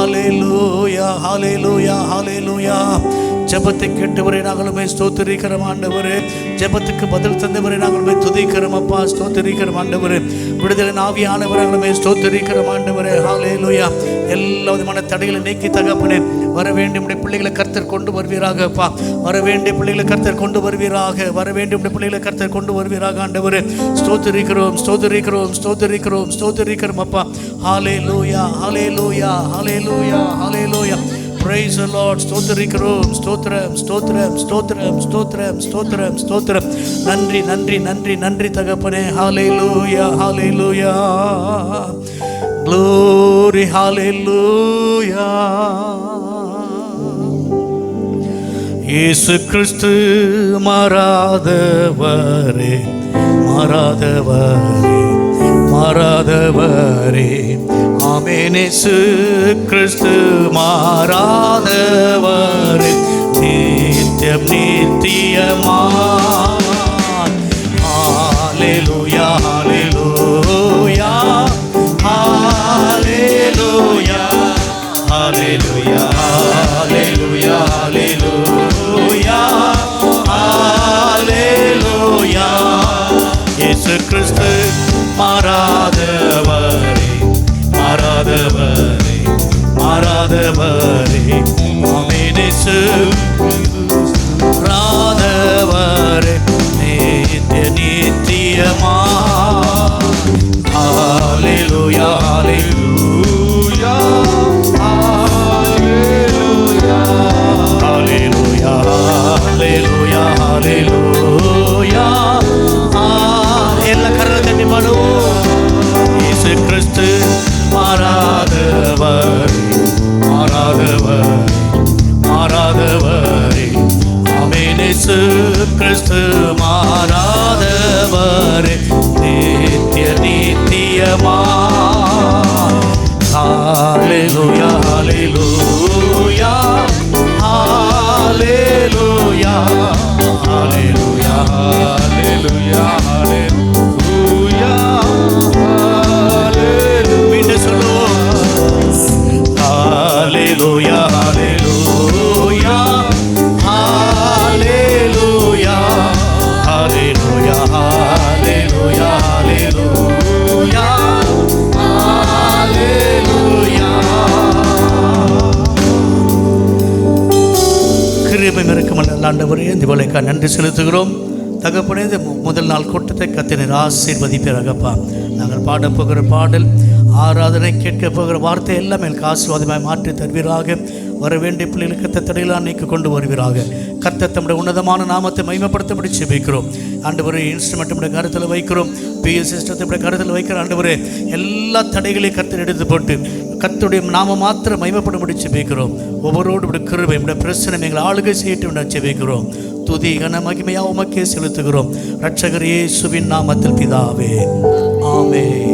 ஹல்லேலூயா, ஹல்லேலூயா, ஹல்லேலூயா. ஜெபத்தை கேட்டவரை நாங்களுமே ஸ்தோத்திரிக்கிறோம் ஆண்டவரே. ஜெபத்துக்கு பதில் தந்தவரை நாங்களுமே துதிக்கிறோம் அப்பா, ஸ்தோத்திரிக்கிறோம் ஆண்டவரே. விடுதலை ஆவியானவரை நாங்களுமே ஸ்தோத்திரிக்கிறோம் ஆண்டவரே. ஹல்லேலூயா. எல்லா விதமான தடைகளை நீக்கி தகப்பனே, வர வேண்டிய பிள்ளைகளை கர்த்தர் கொண்டு வருவீராக அப்பா. வர வேண்டிய பிள்ளைகளை கர்த்தர் கொண்டு வருவீராக. வர வேண்டிய பிள்ளைகளை கர்த்தர் கொண்டு வருவீராக ஆண்டவரே. ஸ்தோத்திரிக்கிறோம், ஸ்தோத்திரிக்கிறோம், ஸ்தோத்திரிக்கிறோம், ஸ்தோத்திரிக்கிறோம் அப்பா. ஹல்லேலூயா, ஹல்லேலூயா, ஹல்லேலூயா, ஹல்லேலூயா. Praise the Lord. ஸ்தோத்திரிக்கிறோம், ஸ்தோத்திரம், ஸ்தோத்திரம், ஸ்தோத்திரம், ஸ்தோத்திரம், ஸ்தோத்திரம், ஸ்தோத்திரம். நன்றி, நன்றி, நன்றி, நன்றி தகப்பனே. ஹல்லேலூயா, ஹல்லேலூயா. Glory, hallelujah. இயேசு கிறிஸ்து மாறாதவரே, மாறாதவரே, மாறாதவரே. ஆமென். இயேசு கிறிஸ்து மாறாதவரே, நித்தியம் நித்தியமாய். ஹல்லேலூயா, ஹல்லேலூயா, ஹல்லேலூயா, ஹல்லேலூயா, ஹல்லேலூயா, ஹல்லேலூயா, ஹல்லேலூயா. இயேசு கிறிஸ்து மாறாதவரே, மாறாதவரே, மாறாதவரே. ஆமென். இயேசு மாறாதவரே, நித்திய நித்தியமாய். Hallelujah, hallelujah, hallelujah, hallelujah, hallelujah, hallelujah. எல்லா கரங்களை தட்டி பாடுவோம். இயேசு கிறிஸ்து மாறாதவரே, மாறாதவரே, மாறாதவரே. ஆமென். இயேசு கிறிஸ்து மாறாதவரே, நித்திய நித்தியமாய். ஹல்லேலூயா, ஹல்லேலூயா, ஹல்லேலூயா, ஹல்லேலூயா, ஹல்லேலூயா, ஹல்லேலூயா, ஹல்லேலூயா. மீண்டும் சொல்லுவோம். ஹல்லேலூயா, ஹல்லேலூயா, ஹல்லேலூயா, ஹல்லேலூயா, ஹல்லேலூயா, ஹல்லேலூயா, ஹல்லேலூயா. கிருபை மிரக்கமல்ல ஆண்டவரே, இந்த வேளைக்காக நன்றி செலுத்துகிறோம் தகப்பனே. இந்த முதல் நாள் கூட்டத்தை கர்த்தர் ஆசீர்வதிப்பீராகப்பா. நாங்கள் பாட போகிற பாடல், ஆராதனை, கேட்க போகிற வார்த்தை எல்லாம் எனக்கு ஆசீர்வாதமாய் மாற்றி தருவீராக. வர வேண்டிய பிள்ளைகளுக்கு தடையெல்லாம் நீக்கி கொண்டு வருவீராக. கர்த்தர் தம்முடைய உன்னதமான நாமத்தை மகிமைப்படுத்தபடி ஜெபிக்கிறோம் ஆண்டவரே. இன்ஸ்ட்ருமெண்ட் கருத்தில் வைக்கிறோம், பிஎஸ் சிஸ்டத்தை கருத்தில் வைக்கிற ஆண்டவரே. எல்லா தடைகளையும் கர்த்தர் எடுத்து போட்டு கர்த்தருடைய நாம மாத்திரம் மகிமைப்படும்படி ஜெபிக்கிறோம். ஒவ்வொருவரோடு கிருபை நம்முடைய பிரச்சனை எங்களை ஆளுகை செய்யட்டும் ஜெபிக்கிறோம். துதி கன மகிமையா உமக்கே செலுத்துகிறோம். இரட்சகர் இயேசுவின் நாமத்தில் பிதாவே, ஆமென்.